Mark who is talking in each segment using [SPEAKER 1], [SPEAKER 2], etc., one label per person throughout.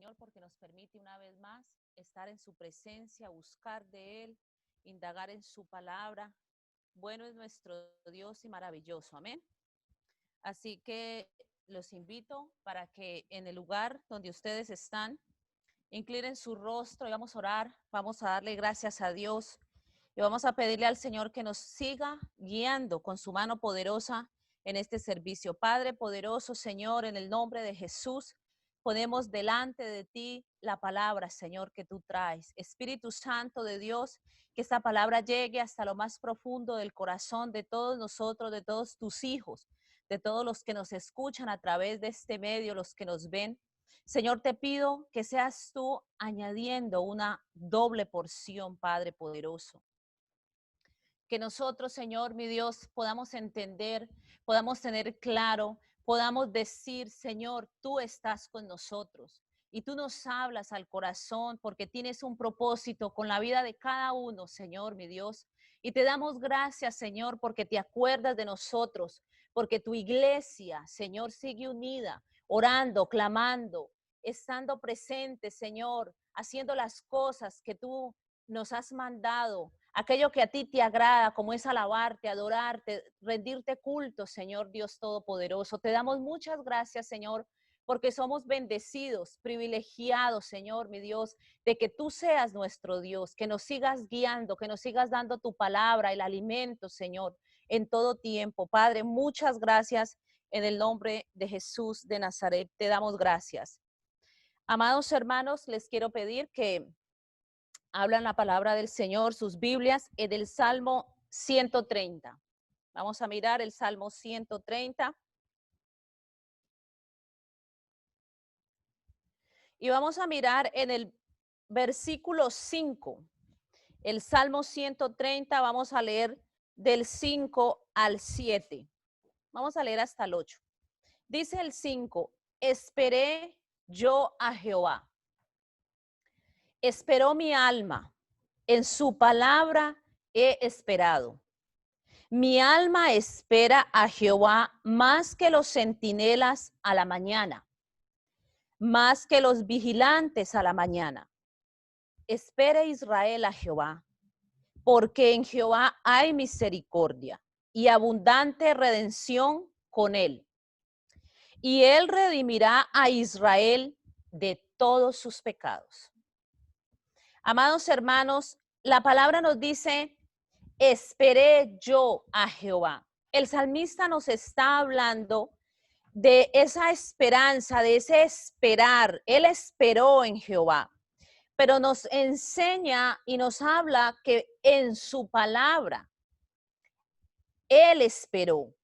[SPEAKER 1] Señor, porque nos permite una vez más estar en su presencia, buscar de Él, indagar en su palabra. Bueno es nuestro Dios y maravilloso. Amén. Así que los invito para que en el lugar donde ustedes están, inclinen su rostro y vamos a orar, vamos a darle gracias a Dios y vamos a pedirle al Señor que nos siga guiando con su mano poderosa en este servicio. Padre poderoso, Señor, en el nombre de Jesús, ponemos delante de ti la palabra, Señor, que tú traes. Espíritu Santo de Dios, que esta palabra llegue hasta lo más profundo del corazón de todos nosotros, de todos tus hijos, de todos los que nos escuchan a través de este medio, los que nos ven. Señor, te pido que seas tú añadiendo una doble porción, Padre poderoso. Que nosotros, Señor, mi Dios, podamos entender, podamos tener claro, podamos decir, Señor, tú estás con nosotros y tú nos hablas al corazón porque tienes un propósito con la vida de cada uno, Señor, mi Dios. Y te damos gracias, Señor, porque te acuerdas de nosotros, porque tu iglesia, Señor, sigue unida, orando, clamando, estando presente, Señor, haciendo las cosas que tú nos has mandado, aquello que a ti te agrada, como es alabarte, adorarte, rendirte culto, Señor Dios Todopoderoso. Te damos muchas gracias, Señor, porque somos bendecidos, privilegiados, Señor, mi Dios, de que tú seas nuestro Dios, que nos sigas guiando, que nos sigas dando tu palabra, el alimento, Señor, en todo tiempo. Padre, muchas gracias en el nombre de Jesús de Nazaret. Te damos gracias. Amados hermanos, les quiero pedir que hablan la palabra del Señor, sus Biblias, en el Salmo 130. Vamos a mirar el Salmo 130. Y vamos a mirar en el versículo 5. El Salmo 130, vamos a leer del 5 al 7. Vamos a leer hasta el 8. Dice el 5, esperé yo a Jehová. Esperó mi alma, en su palabra he esperado. Mi alma espera a Jehová más que los centinelas a la mañana, más que los vigilantes a la mañana. Espere Israel a Jehová, porque en Jehová hay misericordia y abundante redención con él. Y él redimirá a Israel de todos sus pecados. Amados hermanos, la palabra nos dice, esperé yo a Jehová. El salmista nos está hablando de esa esperanza, de ese esperar. Él esperó en Jehová, pero nos enseña y nos habla que en su palabra, él esperó.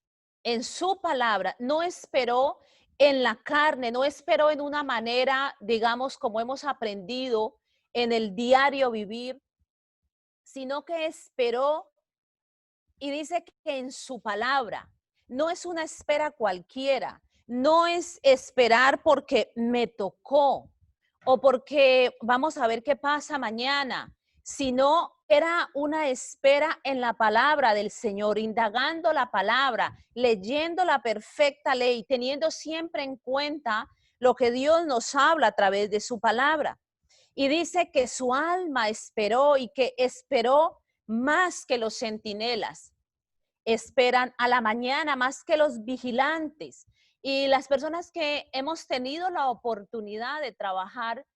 [SPEAKER 1] En su palabra, no esperó en la carne, no esperó en una manera, digamos, como hemos aprendido en el diario vivir, sino que esperó y dice que en su palabra. No es una espera cualquiera, no es esperar porque me tocó o porque vamos a ver qué pasa mañana, sino era una espera en la palabra del Señor, indagando la palabra, leyendo la perfecta ley, teniendo siempre en cuenta lo que Dios nos habla a través de su palabra. Y dice que su alma esperó y que esperó más que los centinelas. Esperan a la mañana más que los vigilantes. Y las personas que hemos tenido la oportunidad de trabajar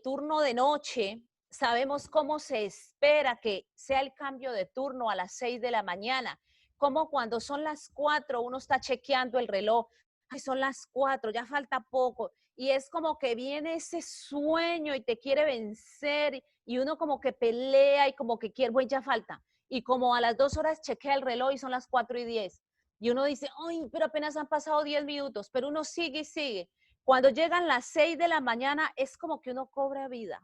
[SPEAKER 1] turno de noche, sabemos cómo se espera que sea el cambio de turno a las 6 de la mañana. Como cuando son las 4, uno está chequeando el reloj. Ay, son las 4, ya falta poco. Y es como que viene ese sueño y te quiere vencer y uno como que pelea y como que quiere, bueno, ya falta. Y como a las 2 horas chequea el reloj y son las 4:10. Y uno dice, ay, pero apenas han pasado 10 minutos, pero uno sigue y sigue. Cuando llegan las 6 de la mañana es como que uno cobra vida.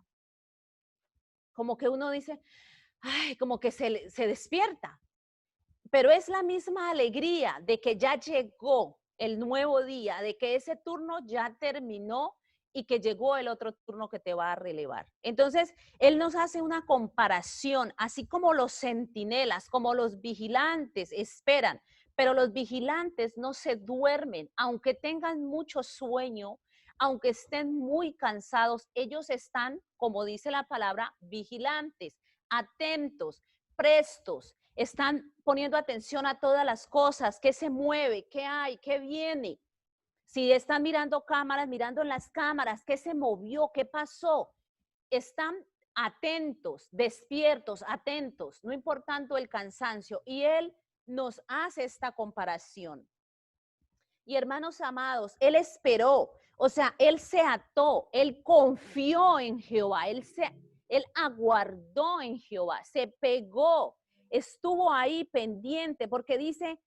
[SPEAKER 1] Como que uno dice, ay, como que se despierta. Pero es la misma alegría de que ya llegó el nuevo día, de que ese turno ya terminó y que llegó el otro turno que te va a relevar. Entonces, él nos hace una comparación, así como los centinelas, como los vigilantes esperan, pero los vigilantes no se duermen, aunque tengan mucho sueño, aunque estén muy cansados, ellos están, como dice la palabra, vigilantes, atentos, prestos, están poniendo atención a todas las cosas, qué se mueve, qué hay, qué viene. Si están mirando cámaras, mirando en las cámaras, qué se movió, qué pasó. Están atentos, despiertos, atentos, no importando el cansancio. Y él nos hace esta comparación. Y hermanos amados, él esperó, o sea, él se ató, él confió en Jehová, él aguardó en Jehová, se pegó, estuvo ahí pendiente, porque dice,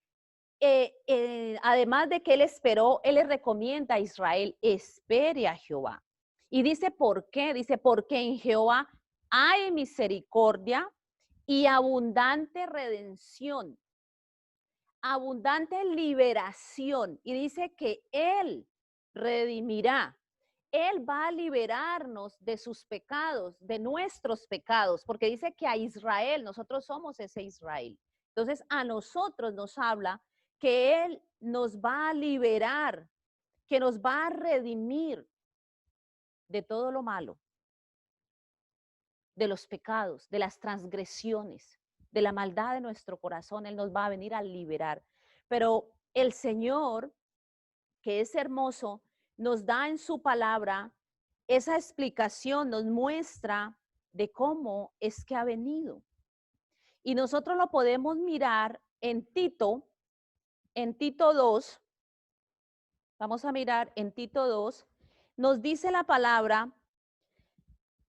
[SPEAKER 1] además de que él esperó, él le recomienda a Israel, espere a Jehová. Y dice, ¿por qué? Dice, porque en Jehová hay misericordia y abundante redención, abundante liberación. Y dice que él redimirá. Él va a liberarnos de sus pecados, de nuestros pecados, porque dice que a Israel, nosotros somos ese Israel. Entonces a nosotros nos habla que Él nos va a liberar, que nos va a redimir de todo lo malo, de los pecados, de las transgresiones, de la maldad de nuestro corazón. Él nos va a venir a liberar. Pero el Señor, que es hermoso, nos da en su palabra esa explicación, nos muestra de cómo es que ha venido. Y nosotros lo podemos mirar en Tito 2, vamos a mirar en Tito 2, nos dice la palabra,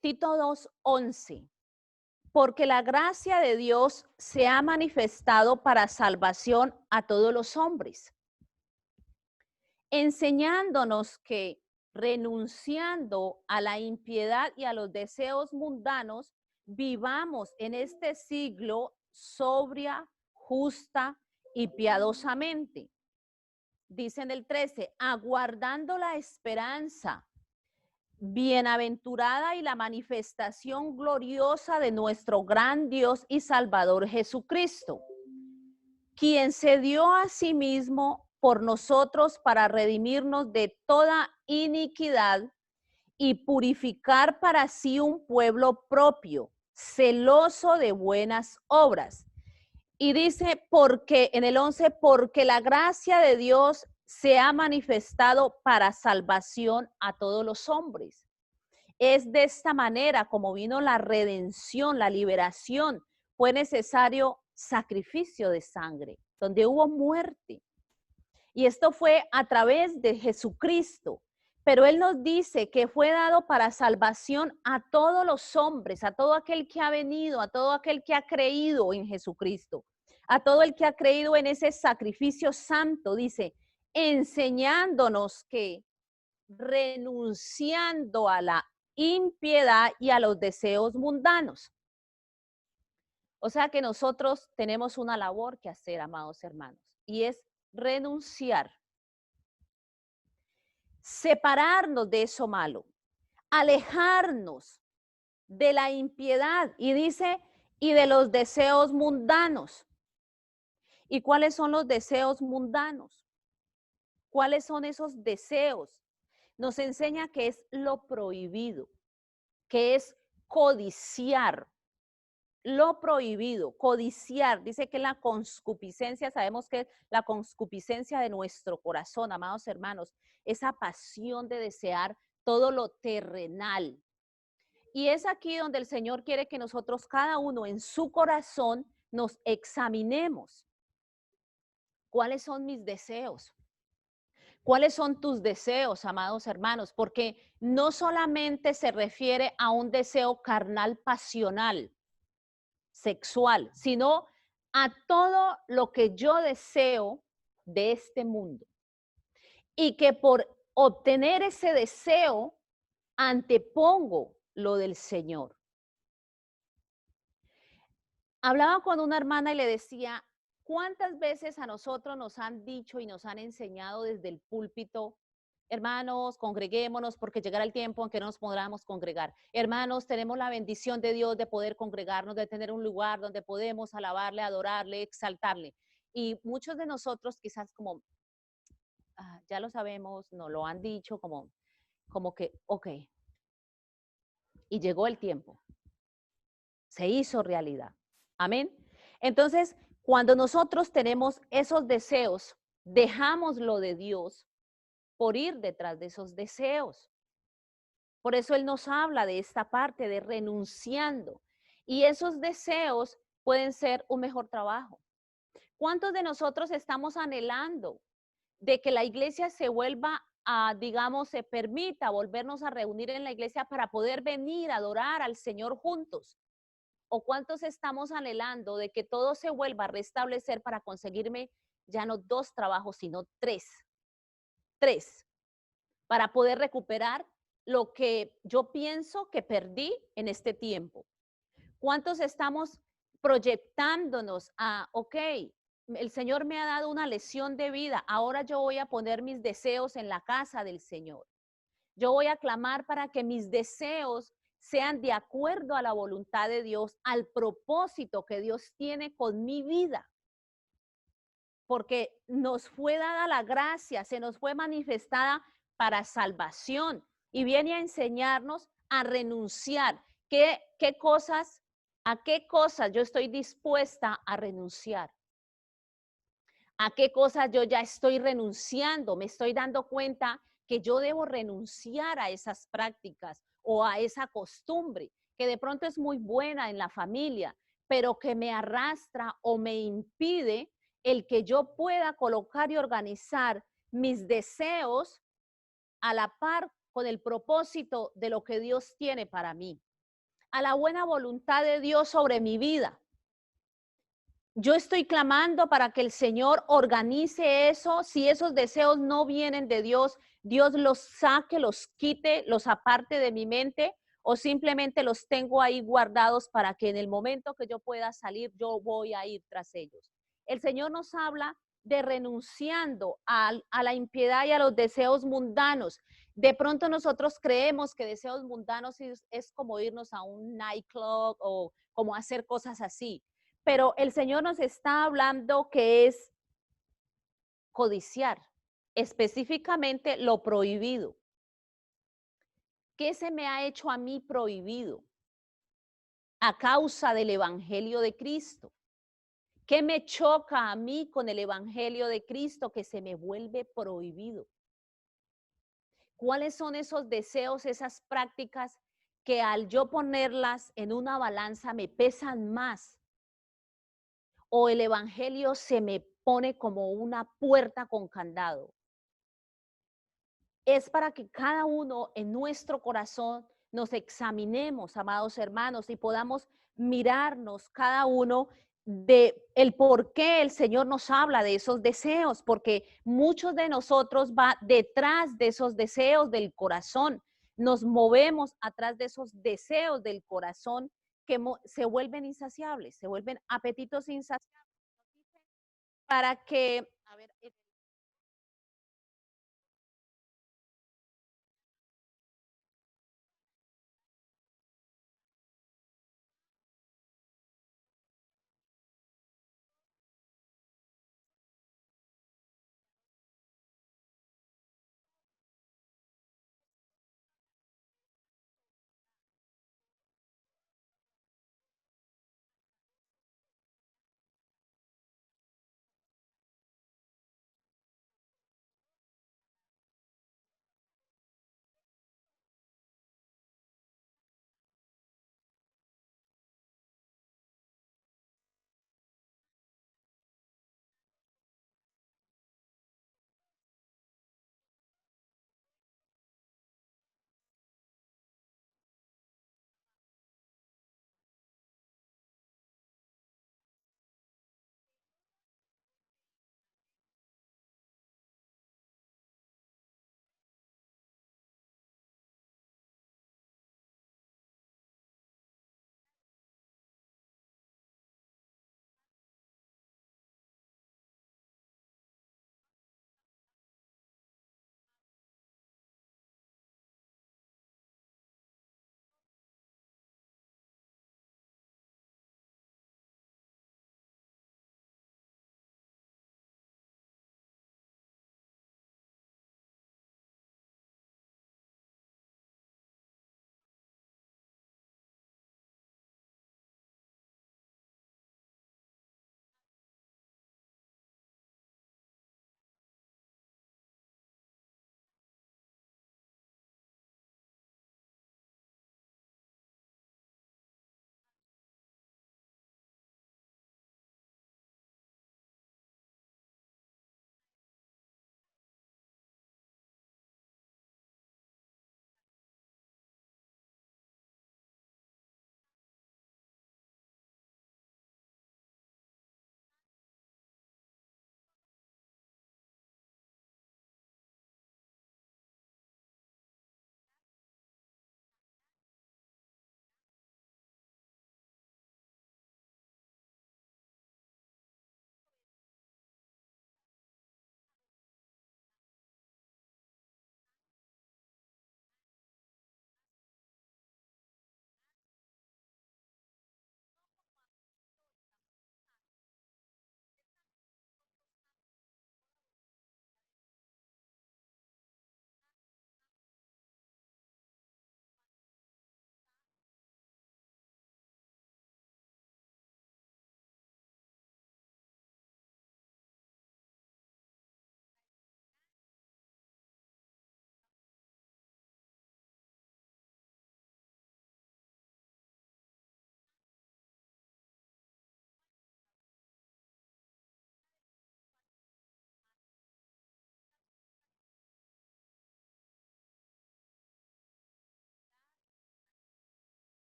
[SPEAKER 1] Tito 2:11, porque la gracia de Dios se ha manifestado para salvación a todos los hombres, enseñándonos que renunciando a la impiedad y a los deseos mundanos, vivamos en este siglo sobria, justa y piadosamente. Dice en el 13, aguardando la esperanza bienaventurada y la manifestación gloriosa de nuestro gran Dios y Salvador Jesucristo, quien se dio a sí mismo por nosotros para redimirnos de toda iniquidad y purificar para sí un pueblo propio, celoso de buenas obras. Y dice, porque en el 11, porque la gracia de Dios se ha manifestado para salvación a todos los hombres. Es de esta manera como vino la redención, la liberación. Fue necesario sacrificio de sangre, donde hubo muerte. Y esto fue a través de Jesucristo. Pero Él nos dice que fue dado para salvación a todos los hombres, a todo aquel que ha venido, a todo aquel que ha creído en Jesucristo, a todo el que ha creído en ese sacrificio santo, dice, enseñándonos que renunciando a la impiedad y a los deseos mundanos. O sea que nosotros tenemos una labor que hacer, amados hermanos, y es renunciar, separarnos de eso malo, alejarnos de la impiedad, y dice, y de los deseos mundanos. ¿Y cuáles son los deseos mundanos? ¿Cuáles son esos deseos? Nos enseña que es lo prohibido, que es codiciar, lo prohibido, codiciar. Dice que la concupiscencia, sabemos que la concupiscencia de nuestro corazón, amados hermanos, esa pasión de desear todo lo terrenal. Y es aquí donde el Señor quiere que nosotros, cada uno en su corazón, nos examinemos. ¿Cuáles son mis deseos? ¿Cuáles son tus deseos, amados hermanos? Porque no solamente se refiere a un deseo carnal pasional, sexual, sino a todo lo que yo deseo de este mundo. Y que por obtener ese deseo, antepongo lo del Señor. Hablaba con una hermana y le decía, ¿cuántas veces a nosotros nos han dicho y nos han enseñado desde el púlpito, hermanos, congreguémonos porque llegará el tiempo en que no nos podamos congregar? Hermanos, tenemos la bendición de Dios de poder congregarnos, de tener un lugar donde podemos alabarle, adorarle, exaltarle. Y muchos de nosotros quizás como, ya lo sabemos, nos lo han dicho, como como que, ok, y llegó el tiempo, se hizo realidad. Amén. Entonces, cuando nosotros tenemos esos deseos, dejamos lo de Dios por ir detrás de esos deseos. Por eso Él nos habla de esta parte de renunciando. Y esos deseos pueden ser un mejor trabajo. ¿Cuántos de nosotros estamos anhelando de que la iglesia se vuelva a, digamos, se permita volvernos a reunir en la iglesia para poder venir a adorar al Señor juntos? ¿O cuántos estamos anhelando de que todo se vuelva a restablecer para conseguirme ya no 2 trabajos, sino 3? 3, para poder recuperar lo que yo pienso que perdí en este tiempo. ¿Cuántos estamos proyectándonos a, ok, el Señor me ha dado una lesión de vida, ahora yo voy a poner mis deseos en la casa del Señor? Yo voy a clamar para que mis deseos sean de acuerdo a la voluntad de Dios, al propósito que Dios tiene con mi vida. Porque nos fue dada la gracia, se nos fue manifestada para salvación y viene a enseñarnos a renunciar. ¿Qué cosas, a qué cosas yo estoy dispuesta a renunciar? ¿A qué cosas yo ya estoy renunciando? Me estoy dando cuenta que yo debo renunciar a esas prácticas o a esa costumbre que de pronto es muy buena en la familia, pero que me arrastra o me impide el que yo pueda colocar y organizar mis deseos a la par con el propósito de lo que Dios tiene para mí, a la buena voluntad de Dios sobre mi vida. Yo estoy clamando para que el Señor organice eso. Si esos deseos no vienen de Dios, Dios los saque, los quite, los aparte de mi mente, o simplemente los tengo ahí guardados para que en el momento que yo pueda salir, yo voy a ir tras ellos. El Señor nos habla de renunciando a la impiedad y a los deseos mundanos. De pronto nosotros creemos que deseos mundanos es como irnos a un nightclub o como hacer cosas así. Pero el Señor nos está hablando que es codiciar, específicamente lo prohibido. ¿Qué se me ha hecho a mí prohibido a causa del Evangelio de Cristo? ¿Qué me choca a mí con el Evangelio de Cristo que se me vuelve prohibido? ¿Cuáles son esos deseos, esas prácticas que al yo ponerlas en una balanza me pesan más? ¿O el Evangelio se me pone como una puerta con candado? Es para que cada uno en nuestro corazón nos examinemos, amados hermanos, y podamos mirarnos cada uno de el por qué el Señor nos habla de esos deseos, porque muchos de nosotros va detrás de esos deseos del corazón. Nos movemos atrás de esos deseos del corazón que se vuelven insaciables, se vuelven apetitos insaciables para que, a ver,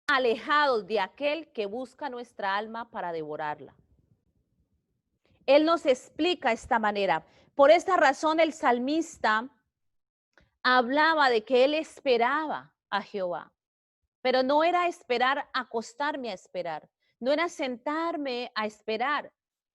[SPEAKER 1] alejados de aquel que busca nuestra alma para devorarla. Él nos explica esta manera. Por esta razón el salmista hablaba de que él esperaba a Jehová, pero no era esperar, acostarme a esperar, no era sentarme a esperar,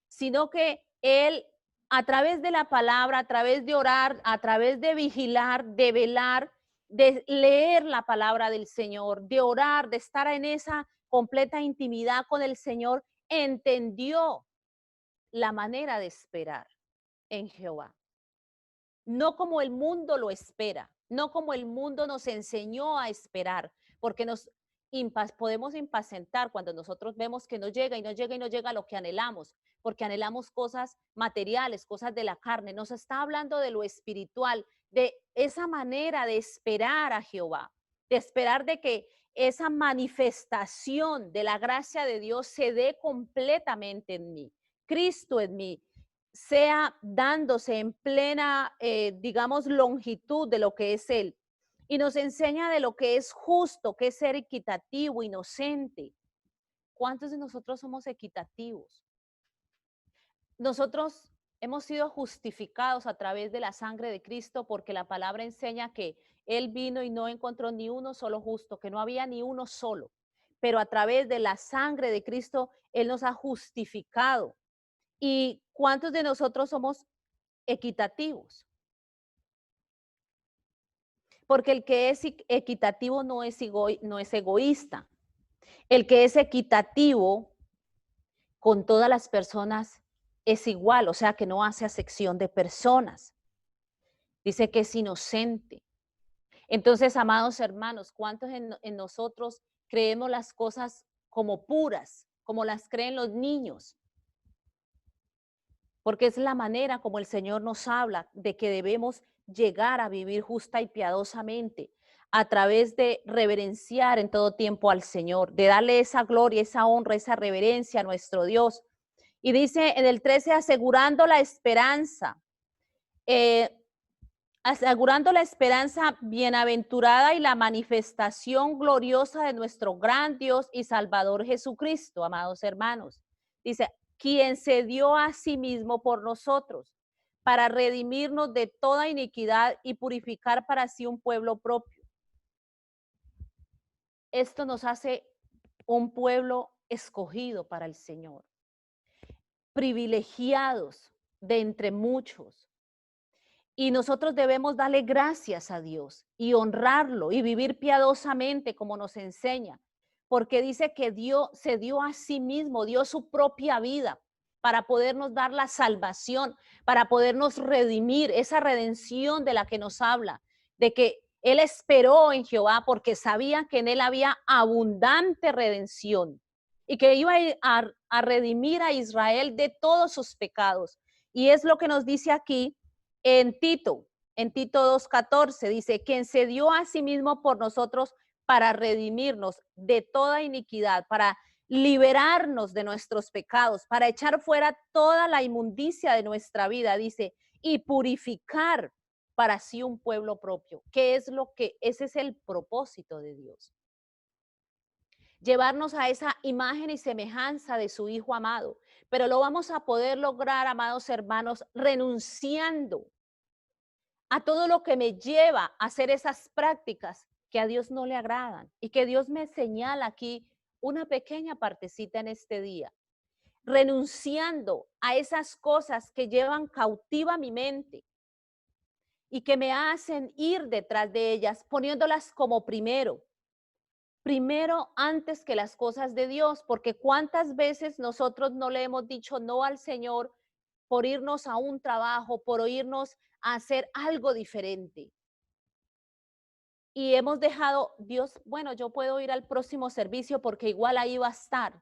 [SPEAKER 1] sino que él a través de la palabra, a través de orar, a través de vigilar, de velar, de leer la palabra del Señor, de orar, de estar en esa completa intimidad con el Señor, entendió la manera de esperar en Jehová. No como el mundo lo espera, no como el mundo nos enseñó a esperar, porque podemos impacientar cuando nosotros vemos que no llega y no llega y no llega lo que anhelamos, porque anhelamos cosas materiales, cosas de la carne. Nos está hablando de lo espiritual, de esa manera de esperar a Jehová, de esperar de que esa manifestación de la gracia de Dios se dé completamente en mí, Cristo en mí, sea dándose en plena, digamos, longitud de lo que es Él. Y nos enseña de lo que es justo, que es ser equitativo, inocente. ¿Cuántos de nosotros somos equitativos? Nosotros hemos sido justificados a través de la sangre de Cristo porque la palabra enseña que Él vino y no encontró ni uno solo justo, que no había ni uno solo. Pero a través de la sangre de Cristo, Él nos ha justificado. ¿Y cuántos de nosotros somos equitativos? Porque el que es equitativo no es egoísta. El que es equitativo con todas las personas es igual, o sea que no hace acepción de personas. Dice que es inocente. Entonces, amados hermanos, ¿cuántos en nosotros creemos las cosas como puras, como las creen los niños? Porque es la manera como el Señor nos habla de que debemos llegar a vivir justa y piadosamente a través de reverenciar en todo tiempo al Señor, de darle esa gloria, esa honra, esa reverencia a nuestro Dios. Y dice en el 13, asegurando la esperanza, asegurando la esperanza bienaventurada y la manifestación gloriosa de nuestro gran Dios y Salvador Jesucristo, amados hermanos. Dice, quien se dio a sí mismo por nosotros para redimirnos de toda iniquidad y purificar para sí un pueblo propio. Esto nos hace un pueblo escogido para el Señor, privilegiados de entre muchos. Y nosotros debemos darle gracias a Dios y honrarlo y vivir piadosamente como nos enseña, porque dice que Dios se dio a sí mismo, dio su propia vida para podernos dar la salvación, para podernos redimir, esa redención de la que nos habla, de que Él esperó en Jehová porque sabía que en Él había abundante redención y que iba a redimir a Israel de todos sus pecados. Y es lo que nos dice aquí en Tito 2:14, dice, quien se dio a sí mismo por nosotros para redimirnos de toda iniquidad, para liberarnos de nuestros pecados, para echar fuera toda la inmundicia de nuestra vida, dice, y purificar para sí un pueblo propio. ¿Qué es lo que? Ese es el propósito de Dios. Llevarnos a esa imagen y semejanza de su Hijo amado. Pero lo vamos a poder lograr, amados hermanos, renunciando a todo lo que me lleva a hacer esas prácticas que a Dios no le agradan y que Dios me señala aquí una pequeña partecita en este día, renunciando a esas cosas que llevan cautiva mi mente y que me hacen ir detrás de ellas, poniéndolas como primero antes que las cosas de Dios, porque cuántas veces nosotros no le hemos dicho no al Señor por irnos a un trabajo, por irnos a hacer algo diferente. Y hemos dejado, Dios, bueno, yo puedo ir al próximo servicio porque igual ahí va a estar.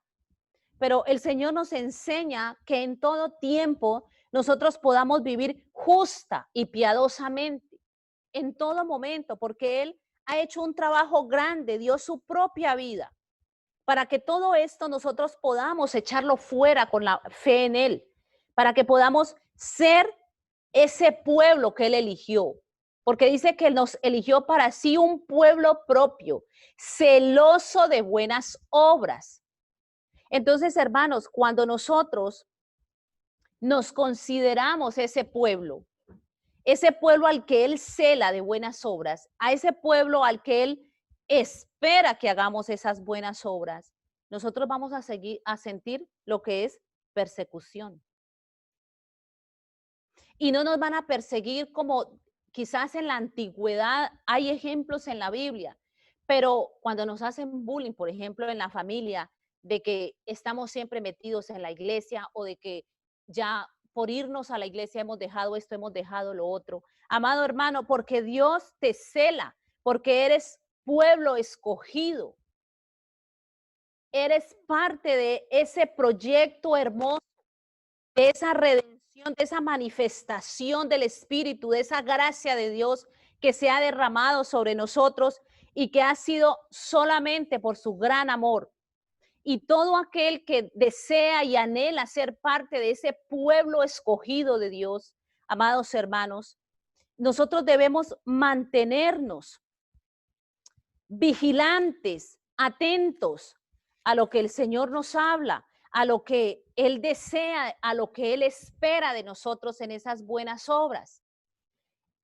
[SPEAKER 1] Pero el Señor nos enseña que en todo tiempo nosotros podamos vivir justa y piadosamente, en todo momento, porque Él ha hecho un trabajo grande, dio su propia vida, para que todo esto nosotros podamos echarlo fuera con la fe en Él, para que podamos ser ese pueblo que Él eligió, porque dice que nos eligió para sí un pueblo propio, celoso de buenas obras. Entonces, hermanos, cuando nosotros nos consideramos ese pueblo al que Él cela de buenas obras, a ese pueblo al que Él espera que hagamos esas buenas obras, nosotros vamos a sentir lo que es persecución. Y no nos van a perseguir como quizás en la antigüedad hay ejemplos en la Biblia, pero cuando nos hacen bullying, por ejemplo, en la familia, de que estamos siempre metidos en la iglesia o de que ya por irnos a la iglesia hemos dejado esto, hemos dejado lo otro. Amado hermano, porque Dios te cela, porque eres pueblo escogido, eres parte de ese proyecto hermoso, de esa redención, de esa manifestación del Espíritu, de esa gracia de Dios que se ha derramado sobre nosotros y que ha sido solamente por su gran amor. Y todo aquel que desea y anhela ser parte de ese pueblo escogido de Dios, amados hermanos, nosotros debemos mantenernos vigilantes, atentos a lo que el Señor nos habla, a lo que Él desea, a lo que Él espera de nosotros en esas buenas obras.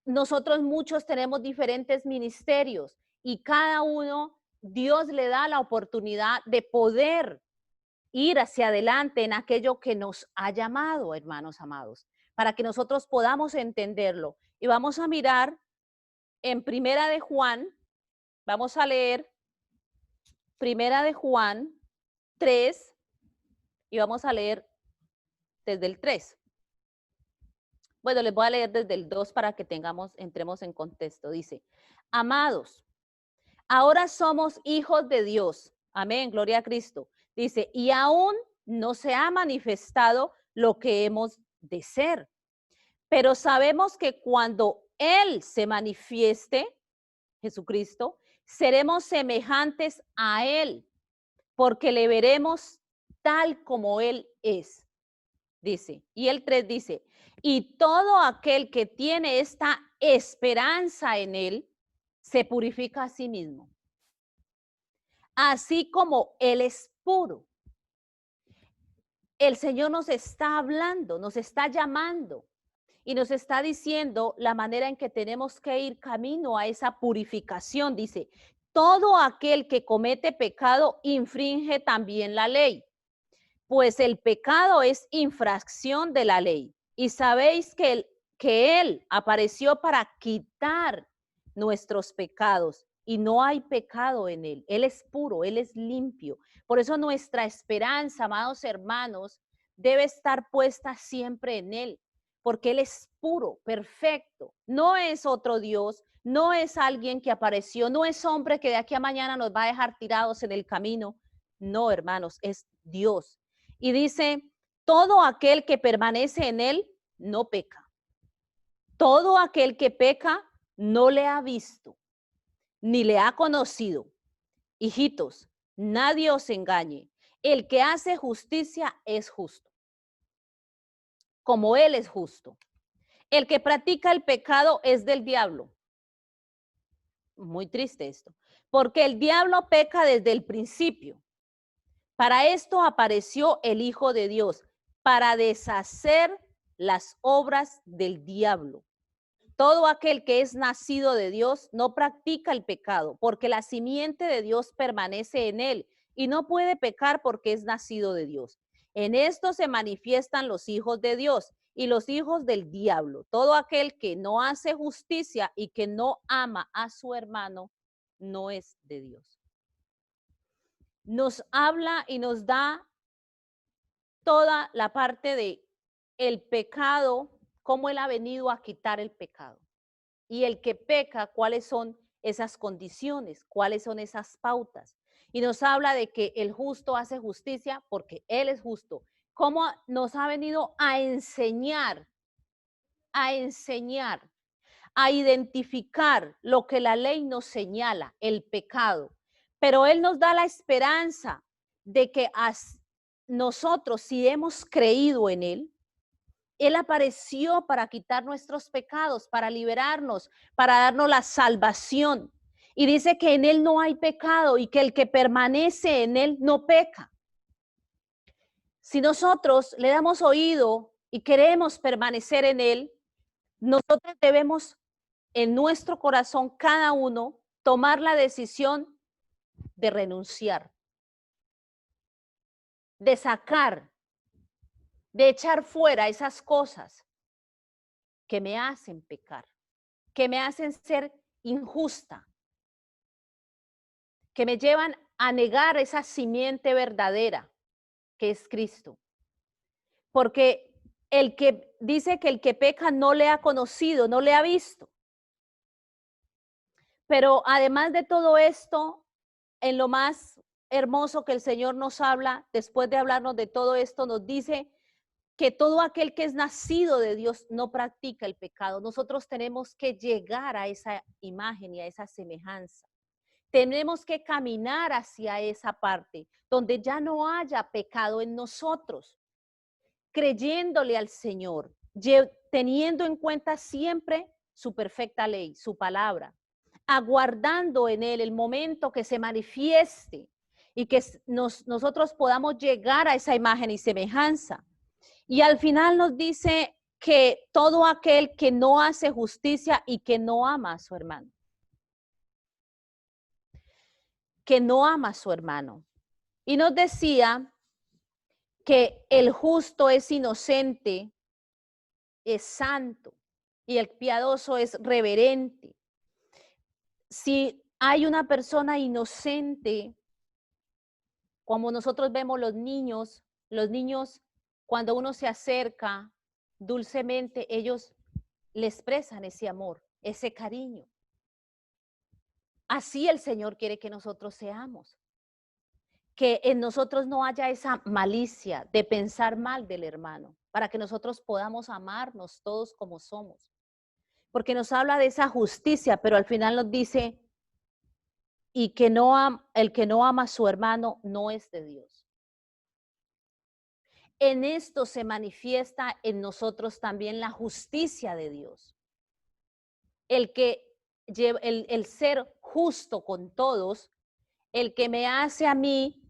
[SPEAKER 1] Nosotros muchos tenemos diferentes ministerios y cada uno, Dios le da la oportunidad de poder ir hacia adelante en aquello que nos ha llamado, hermanos amados, para que nosotros podamos entenderlo. Y vamos a mirar en Primera de Juan, vamos a leer Primera de Juan 3 y vamos a leer desde el 3. Bueno, les voy a leer desde el 2 para que entremos en contexto. Dice, amados, ahora somos hijos de Dios. Amén, gloria a Cristo. Dice, y aún no se ha manifestado lo que hemos de ser. Pero sabemos que cuando Él se manifieste, Jesucristo, seremos semejantes a Él, porque le veremos tal como Él es. Dice, y el 3 dice, y todo aquel que tiene esta esperanza en Él, se purifica a sí mismo. Así como Él es puro. El Señor nos está hablando, nos está llamando y nos está diciendo la manera en que tenemos que ir camino a esa purificación. Dice, todo aquel que comete pecado infringe también la ley, pues el pecado es infracción de la ley. Y sabéis que Él apareció para quitar nuestros pecados y no hay pecado en Él. Él es puro, Él es limpio. Por eso nuestra esperanza, amados hermanos, debe estar puesta siempre en Él, porque Él es puro, perfecto. No es otro Dios, no es alguien que apareció, no es hombre que de aquí a mañana nos va a dejar tirados en el camino. No, hermanos, es Dios. Y dice, todo aquel que permanece en Él no peca. Todo aquel que peca no le ha visto, ni le ha conocido. Hijitos, nadie os engañe. El que hace justicia es justo, como Él es justo. El que practica el pecado es del diablo. Muy triste esto, porque el diablo peca desde el principio. Para esto apareció el Hijo de Dios, para deshacer las obras del diablo. Todo aquel que es nacido de Dios no practica el pecado, porque la simiente de Dios permanece en él y no puede pecar porque es nacido de Dios. En esto se manifiestan los hijos de Dios y los hijos del diablo. Todo aquel que no hace justicia y que no ama a su hermano no es de Dios. Nos habla y nos da toda la parte de el pecado, cómo Él ha venido a quitar el pecado. Y el que peca, cuáles son esas condiciones, cuáles son esas pautas. Y nos habla de que el justo hace justicia porque Él es justo. Cómo nos ha venido a enseñar, a identificar lo que la ley nos señala, el pecado. Pero Él nos da la esperanza de que nosotros, si hemos creído en Él, Él apareció para quitar nuestros pecados, para liberarnos, para darnos la salvación. Y dice que en Él no hay pecado y que el que permanece en Él no peca. Si nosotros le damos oído y queremos permanecer en Él, nosotros debemos en nuestro corazón, cada uno, tomar la decisión de renunciar, de sacar, de echar fuera esas cosas que me hacen pecar, que me hacen ser injusta, que me llevan a negar esa simiente verdadera que es Cristo. Porque el que dice que el que peca no le ha conocido, no le ha visto. Pero además de todo esto, en lo más hermoso que el Señor nos habla, después de hablarnos de todo esto, nos dice que todo aquel que es nacido de Dios no practica el pecado. Nosotros tenemos que llegar a esa imagen y a esa semejanza. Tenemos que caminar hacia esa parte donde ya no haya pecado en nosotros, creyéndole al Señor, teniendo en cuenta siempre su perfecta ley, su palabra, aguardando en Él el momento que se manifieste y que nosotros podamos llegar a esa imagen y semejanza. Y al final nos dice que todo aquel que no hace justicia y que no ama a su hermano, que no ama a su hermano. Y nos decía que el justo es inocente, es santo, y el piadoso es reverente. Si hay una persona inocente, como nosotros vemos los niños cuando uno se acerca dulcemente, ellos le expresan ese amor, ese cariño. Así el Señor quiere que nosotros seamos. Que en nosotros no haya esa malicia de pensar mal del hermano, para que nosotros podamos amarnos todos como somos. Porque nos habla de esa justicia, pero al final nos dice, y que el que no ama a su hermano no es de Dios. En esto se manifiesta en nosotros también la justicia de Dios. El ser justo con todos, el que me hace a mí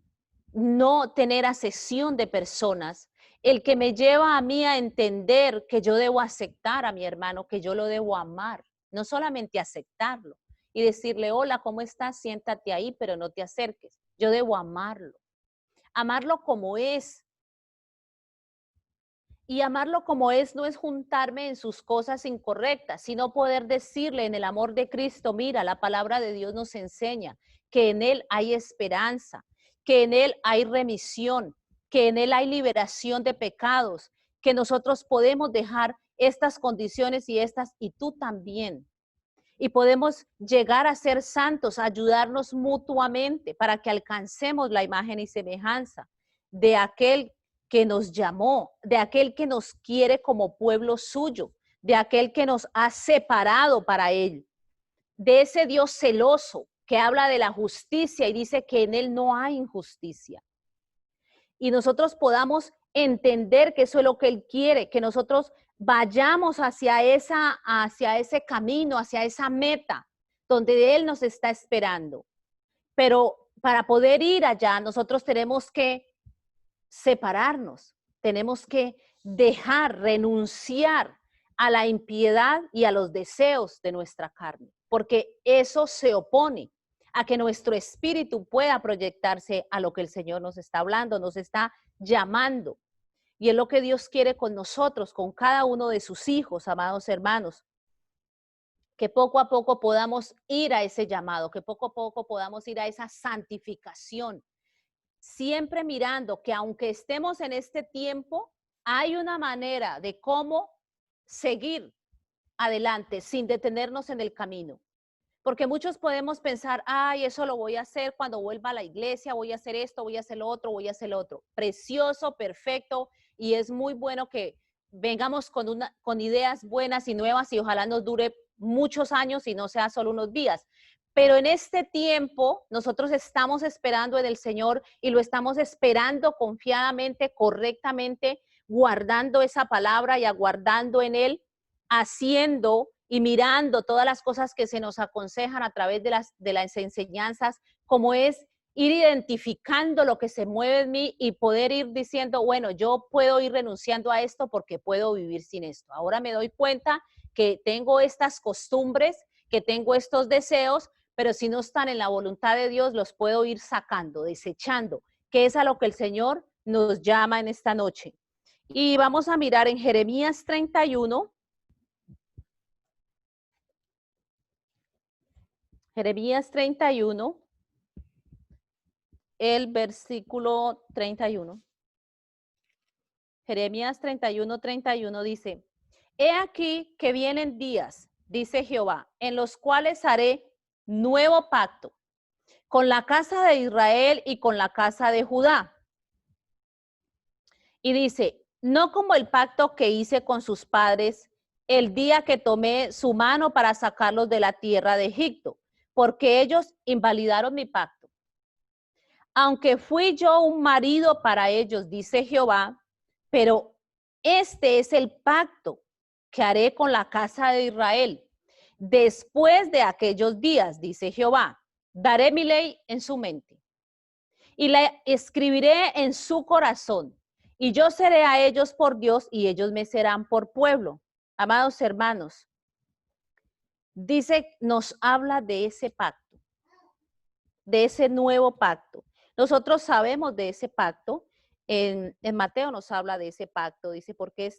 [SPEAKER 1] no tener asesión de personas, el que me lleva a mí a entender que yo debo aceptar a mi hermano, que yo lo debo amar, no solamente aceptarlo y decirle, hola, ¿cómo estás? Siéntate ahí, pero no te acerques. Yo debo amarlo como es. Y amarlo como es no es juntarme en sus cosas incorrectas, sino poder decirle en el amor de Cristo, mira, la palabra de Dios nos enseña que en Él hay esperanza, que en Él hay remisión, que en Él hay liberación de pecados, que nosotros podemos dejar estas condiciones y tú también. Y podemos llegar a ser santos, ayudarnos mutuamente para que alcancemos la imagen y semejanza de aquel que nos llamó, de aquel que nos quiere como pueblo suyo, de aquel que nos ha separado para él, de ese Dios celoso que habla de la justicia y dice que en él no hay injusticia. Y nosotros podamos entender que eso es lo que él quiere, que nosotros vayamos hacia ese camino, hacia esa meta donde él nos está esperando. Pero para poder ir allá, nosotros tenemos que separarnos, tenemos que dejar, renunciar a la impiedad y a los deseos de nuestra carne, porque eso se opone a que nuestro espíritu pueda proyectarse a lo que el Señor nos está hablando, nos está llamando. Y es lo que Dios quiere con nosotros, con cada uno de sus hijos, amados hermanos, que poco a poco podamos ir a ese llamado, que poco a poco podamos ir a esa santificación, siempre mirando que aunque estemos en este tiempo, hay una manera de cómo seguir adelante sin detenernos en el camino. Porque muchos podemos pensar, ay, eso lo voy a hacer cuando vuelva a la iglesia, voy a hacer esto, voy a hacer lo otro, voy a hacer lo otro. Precioso, perfecto, y es muy bueno que vengamos con ideas buenas y nuevas y ojalá nos dure muchos años y no sea solo unos días. Pero en este tiempo nosotros estamos esperando en el Señor y lo estamos esperando confiadamente, correctamente, guardando esa palabra y aguardando en Él, haciendo y mirando todas las cosas que se nos aconsejan a través de las enseñanzas, como es ir identificando lo que se mueve en mí y poder ir diciendo, bueno, yo puedo ir renunciando a esto porque puedo vivir sin esto. Ahora me doy cuenta que tengo estas costumbres, que tengo estos deseos, pero si no están en la voluntad de Dios, los puedo ir sacando, desechando, que es a lo que el Señor nos llama en esta noche. Y vamos a mirar en Jeremías 31. Jeremías 31, el versículo 31. Jeremías 31, 31 dice, he aquí que vienen días, dice Jehová, en los cuales haré nuevo pacto con la casa de Israel y con la casa de Judá. Y dice, no como el pacto que hice con sus padres el día que tomé su mano para sacarlos de la tierra de Egipto, porque ellos invalidaron mi pacto. Aunque fui yo un marido para ellos, dice Jehová, pero este es el pacto que haré con la casa de Israel. Después de aquellos días, dice Jehová, daré mi ley en su mente y la escribiré en su corazón. Y yo seré a ellos por Dios y ellos me serán por pueblo. Amados hermanos, dice, nos habla de ese pacto, de ese nuevo pacto. Nosotros sabemos de ese pacto. En Mateo nos habla de ese pacto. Dice, porque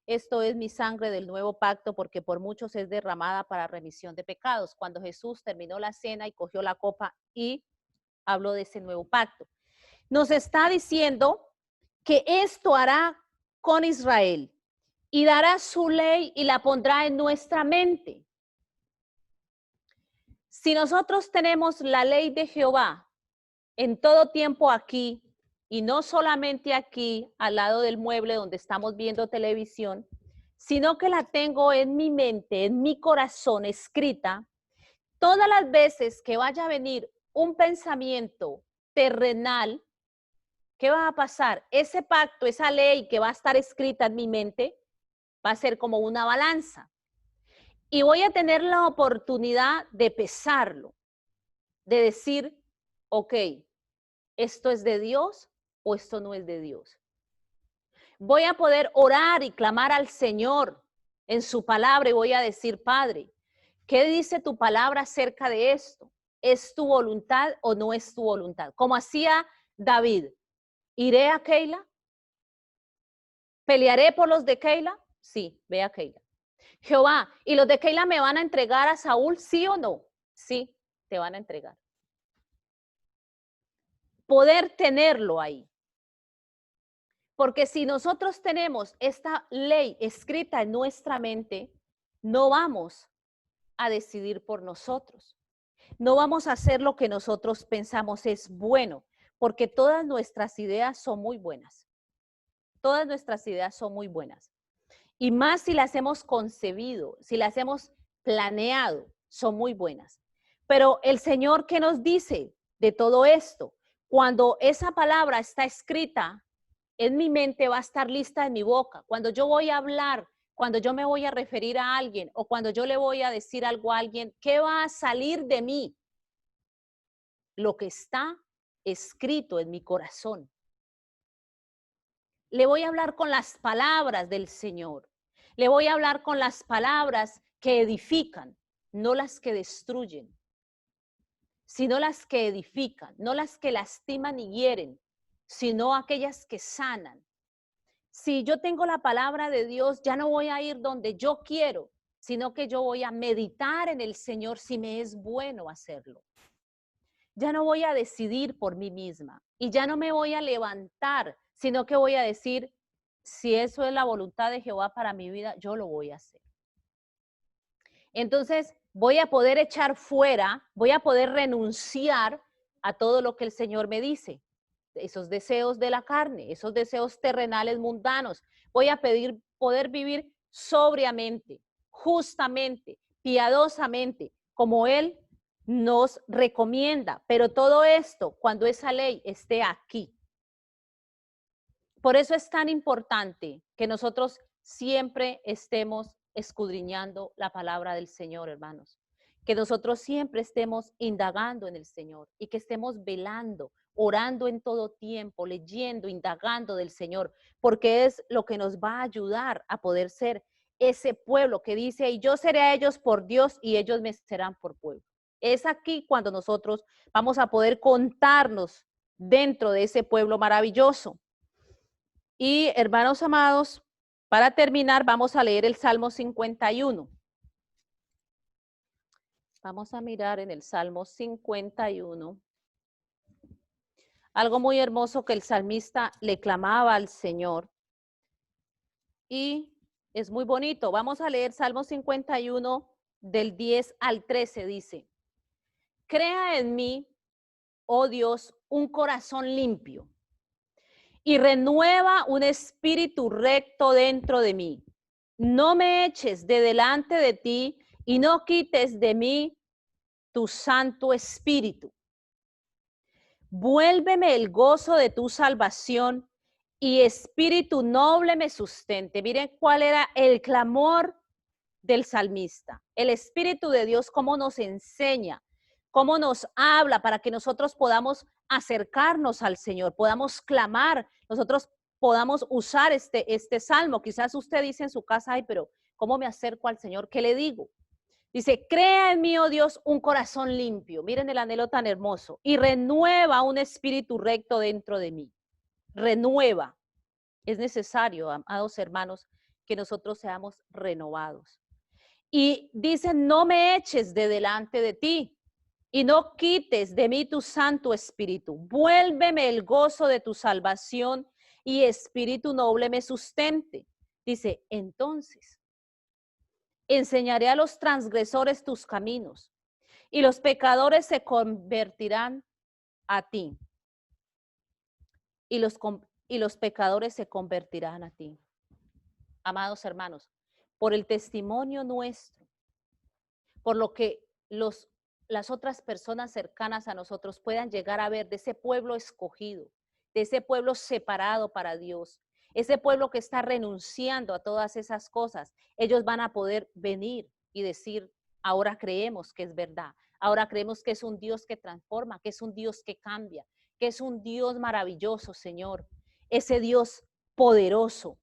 [SPEAKER 1] esto es mi sangre del nuevo pacto, porque por muchos es derramada para remisión de pecados. Cuando Jesús terminó la cena y cogió la copa y habló de ese nuevo pacto. Nos está diciendo que esto hará con Israel y dará su ley y la pondrá en nuestra mente. Si nosotros tenemos la ley de Jehová en todo tiempo aquí, y no solamente aquí al lado del mueble donde estamos viendo televisión, sino que la tengo en mi mente, en mi corazón escrita, todas las veces que vaya a venir un pensamiento terrenal, ¿qué va a pasar? Ese pacto, esa ley que va a estar escrita en mi mente, va a ser como una balanza. Y voy a tener la oportunidad de pesarlo, de decir, ok, ¿esto es de Dios o esto no es de Dios? Voy a poder orar y clamar al Señor en su palabra y voy a decir, Padre, ¿qué dice tu palabra acerca de esto? ¿Es tu voluntad o no es tu voluntad? Como hacía David, ¿iré a Keila? ¿Pelearé por los de Keila? Sí, ve a Keila. Jehová, ¿y los de Keila me van a entregar a Saúl? ¿Sí o no? Sí, te van a entregar. Poder tenerlo ahí. Porque si nosotros tenemos esta ley escrita en nuestra mente, no vamos a decidir por nosotros. No vamos a hacer lo que nosotros pensamos es bueno, porque todas nuestras ideas son muy buenas. Todas nuestras ideas son muy buenas. Y más si las hemos concebido, si las hemos planeado, son muy buenas. Pero el Señor, ¿qué nos dice de todo esto? Cuando esa palabra está escrita en mi mente, va a estar lista en mi boca. Cuando yo voy a hablar, cuando yo me voy a referir a alguien o cuando yo le voy a decir algo a alguien, ¿qué va a salir de mí? Lo que está escrito en mi corazón. Le voy a hablar con las palabras del Señor. Le voy a hablar con las palabras que edifican, no las que destruyen, sino las que edifican, no las que lastiman y hieren, sino aquellas que sanan. Si yo tengo la palabra de Dios, ya no voy a ir donde yo quiero, sino que yo voy a meditar en el Señor si me es bueno hacerlo. Ya no voy a decidir por mí misma y ya no me voy a levantar, sino que voy a decir, si eso es la voluntad de Jehová para mi vida, yo lo voy a hacer. Entonces voy a poder echar fuera, voy a poder renunciar a todo lo que el Señor me dice, esos deseos de la carne, esos deseos terrenales mundanos. Voy a poder vivir sobriamente, justamente, piadosamente, como Él nos recomienda. Pero todo esto, cuando esa ley esté aquí. Por eso es tan importante que nosotros siempre estemos escudriñando la palabra del Señor, hermanos. Que nosotros siempre estemos indagando en el Señor y que estemos velando, orando en todo tiempo, leyendo, indagando del Señor, porque es lo que nos va a ayudar a poder ser ese pueblo que dice, y yo seré a ellos por Dios y ellos me serán por pueblo. Es aquí cuando nosotros vamos a poder contarnos dentro de ese pueblo maravilloso. Y hermanos amados, para terminar vamos a leer el Salmo 51. Vamos a mirar en el Salmo 51. Algo muy hermoso que el salmista le clamaba al Señor. Y es muy bonito. Vamos a leer Salmo 51 del 10 al 13. Dice, crea en mí, oh Dios, un corazón limpio y renueva un espíritu recto dentro de mí. No me eches de delante de ti y no quites de mí tu Santo Espíritu. Vuélveme el gozo de tu salvación y espíritu noble me sustente. Miren cuál era el clamor del salmista. El Espíritu de Dios, cómo nos enseña, cómo nos habla para que nosotros podamos acercarnos al Señor, podamos clamar, nosotros podamos usar este salmo. Quizás usted dice en su casa, ay, pero ¿cómo me acerco al Señor? ¿Qué le digo? Dice, crea en mí, oh Dios, un corazón limpio. Miren el anhelo tan hermoso. Y renueva un espíritu recto dentro de mí. Renueva. Es necesario, amados hermanos, que nosotros seamos renovados. Y dice, no me eches de delante de ti y no quites de mí tu Santo Espíritu. Vuélveme el gozo de tu salvación y espíritu noble me sustente. Dice, entonces enseñaré a los transgresores tus caminos y los pecadores se convertirán a ti. Y los pecadores se convertirán a ti. Amados hermanos, por el testimonio nuestro, por lo que las otras personas cercanas a nosotros puedan llegar a ver de ese pueblo escogido, de ese pueblo separado para Dios, ese pueblo que está renunciando a todas esas cosas, ellos van a poder venir y decir, ahora creemos que es verdad, ahora creemos que es un Dios que transforma, que es un Dios que cambia, que es un Dios maravilloso, Señor, ese Dios poderoso,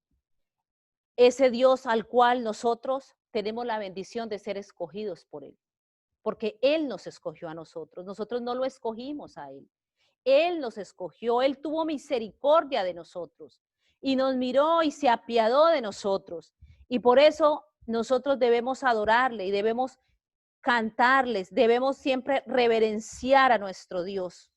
[SPEAKER 1] ese Dios al cual nosotros tenemos la bendición de ser escogidos por Él, porque Él nos escogió a nosotros no lo escogimos a Él. Él nos escogió, Él tuvo misericordia de nosotros y nos miró y se apiadó de nosotros. Y por eso nosotros debemos adorarle y debemos cantarles, debemos siempre reverenciar a nuestro Dios,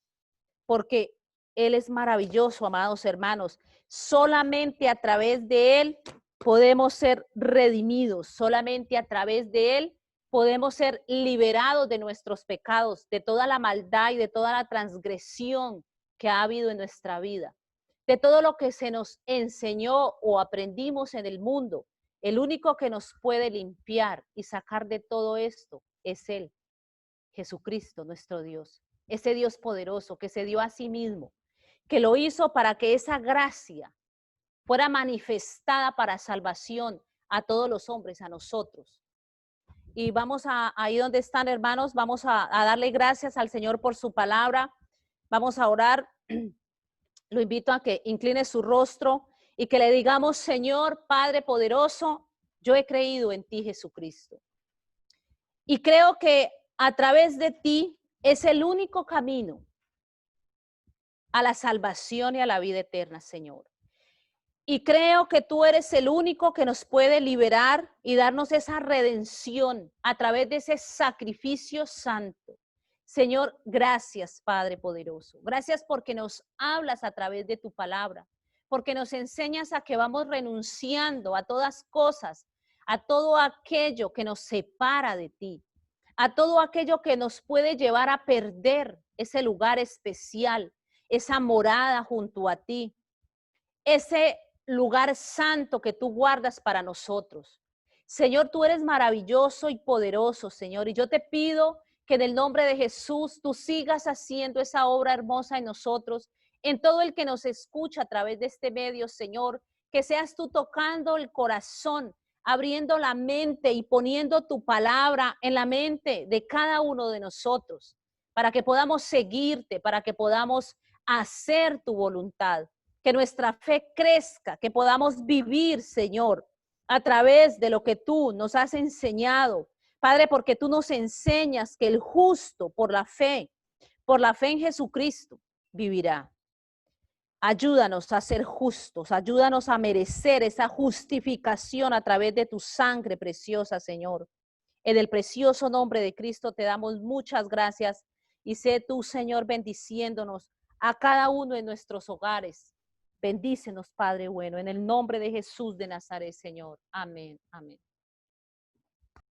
[SPEAKER 1] porque Él es maravilloso, amados hermanos. Solamente a través de Él podemos ser redimidos, solamente a través de Él podemos ser liberados de nuestros pecados, de toda la maldad y de toda la transgresión que ha habido en nuestra vida, de todo lo que se nos enseñó o aprendimos en el mundo. El único que nos puede limpiar y sacar de todo esto es Él, Jesucristo, nuestro Dios, ese Dios poderoso que se dio a sí mismo, que lo hizo para que esa gracia fuera manifestada para salvación a todos los hombres, a nosotros. Y vamos ahí donde están, hermanos, vamos a darle gracias al Señor por su palabra. Vamos a orar. Lo invito a que incline su rostro y que le digamos, Señor, Padre poderoso, yo he creído en ti, Jesucristo. Y creo que a través de ti es el único camino a la salvación y a la vida eterna, Señor. Y creo que tú eres el único que nos puede liberar y darnos esa redención a través de ese sacrificio santo. Señor, gracias, Padre poderoso. Gracias porque nos hablas a través de tu palabra, porque nos enseñas a que vamos renunciando a todas cosas, a todo aquello que nos separa de ti, a todo aquello que nos puede llevar a perder ese lugar especial, esa morada junto a ti, ese lugar santo que tú guardas para nosotros. Señor, tú eres maravilloso y poderoso, Señor, y yo te pido que en el nombre de Jesús tú sigas haciendo esa obra hermosa en nosotros, en todo el que nos escucha a través de este medio, Señor, que seas tú tocando el corazón, abriendo la mente y poniendo tu palabra en la mente de cada uno de nosotros, para que podamos seguirte, para que podamos hacer tu voluntad, que nuestra fe crezca, que podamos vivir, Señor, a través de lo que tú nos has enseñado. Padre, porque tú nos enseñas que el justo por la fe en Jesucristo, vivirá. Ayúdanos a ser justos, ayúdanos a merecer esa justificación a través de tu sangre preciosa, Señor. En el precioso nombre de Cristo te damos muchas gracias y sé tú, Señor, bendiciéndonos a cada uno de nuestros hogares. Bendícenos, Padre bueno, en el nombre de Jesús de Nazaret, Señor. Amén, amén.